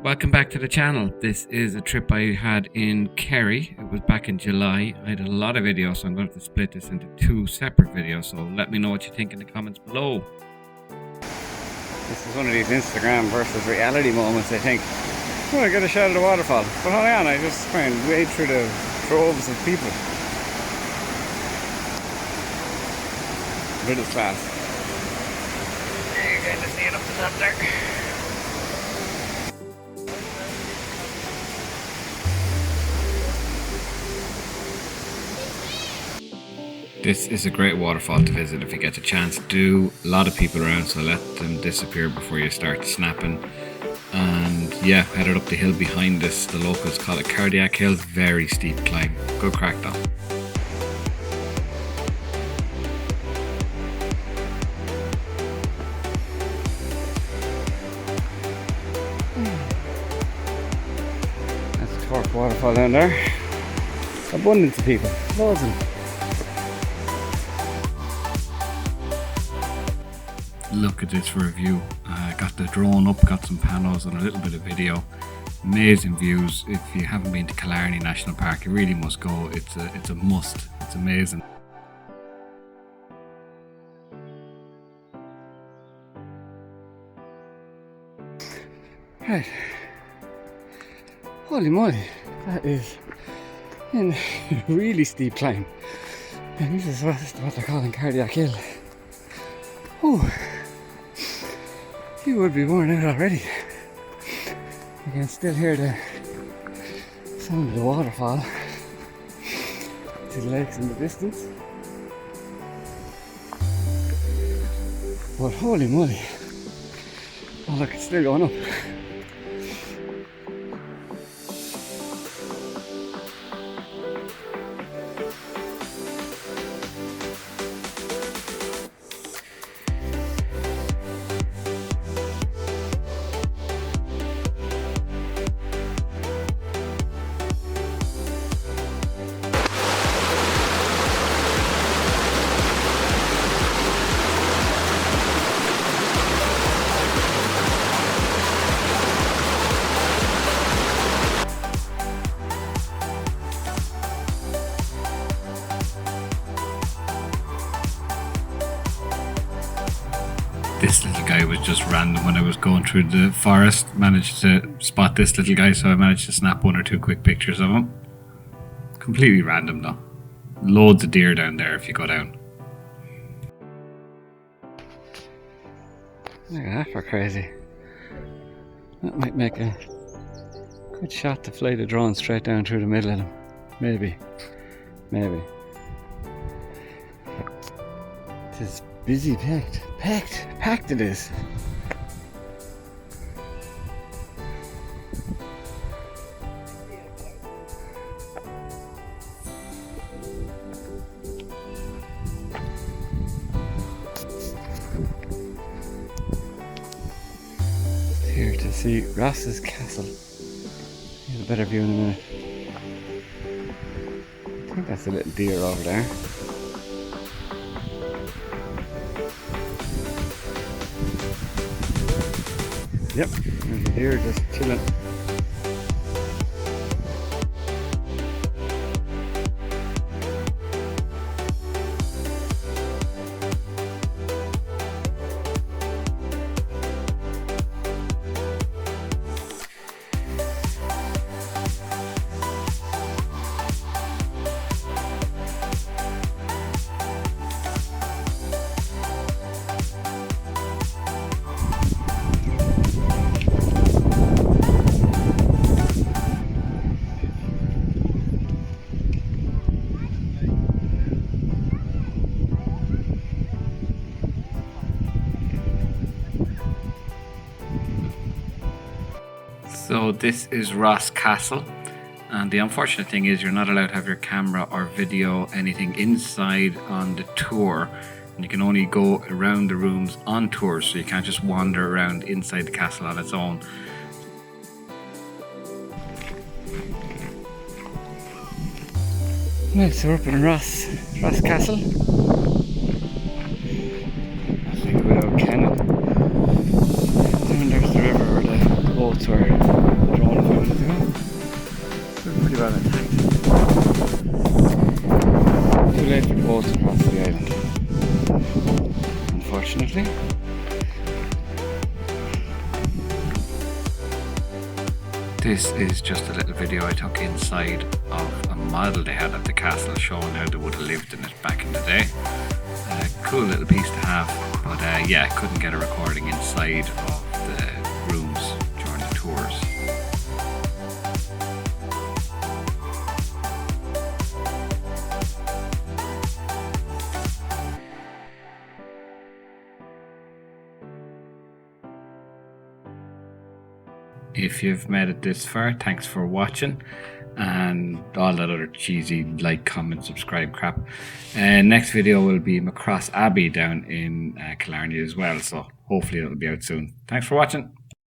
Welcome back to the channel. This is a trip I had in Kerry. It was back in July. I had a lot of videos, so I'm going to split this into two separate videos. So let me know what you think in the comments below. This is one of these Instagram versus reality moments, I think. Oh, I got a shot of the waterfall. But hold on, I just try and wade through the droves of people. Middle class. You're going to see it up the top there. This is a great waterfall to visit if you get the chance to. A lot of people around, so let them disappear before you start snapping. And yeah, headed up the hill behind us. The locals call it Cardiac Hill. Very steep climb. Good crack though. That's a Torc Waterfall down there. Abundance of people. Loads of them. Look at this for a view. Got the drone up, got some panos and a little bit of video. Amazing views. If you haven't been to Killarney National Park, you really must go. It's a must. It's amazing. Right. Holy moly, that is a really steep climb. And this is what they're calling Cardiac Hill. Oh. You would be worn out already. You can still hear the sound of the waterfall to the lakes in the distance. But holy moly. Oh look, it's still going up. This little guy was just random when I was going through the forest. Managed to spot this little guy, so I managed to snap one or two quick pictures of him. Completely random though. Loads of deer down there if you go down. Look at that for crazy. That might make a good shot to fly the drone straight down through the middle of them. Maybe. Maybe. It is busy, packed it is. Here to see Ross's castle. Get a better view in a minute. I think that's a little deer over there. Yep, there's a deer just chilling. So this is Ross Castle, and the unfortunate thing is you're not allowed to have your camera or video anything inside on the tour, and you can only go around the rooms on tours, so you can't just wander around inside the castle on its own. Right, so we're up in Ross Castle. I think without Cannon. And there's the river where the boats were drone a few minutes ago. Still pretty well intact. Too late for the boats across the island, unfortunately. This is just a little video I took inside of a model they had at the castle showing how they would have lived in it back in the day. Cool little piece to have, but yeah, couldn't get a recording inside of the rooms during the tours. If you've made it this far, thanks for watching, and all that other cheesy like, comment, subscribe crap. Next video will be Macross Abbey down in Killarney as well, so hopefully it'll be out soon. Thanks for watching.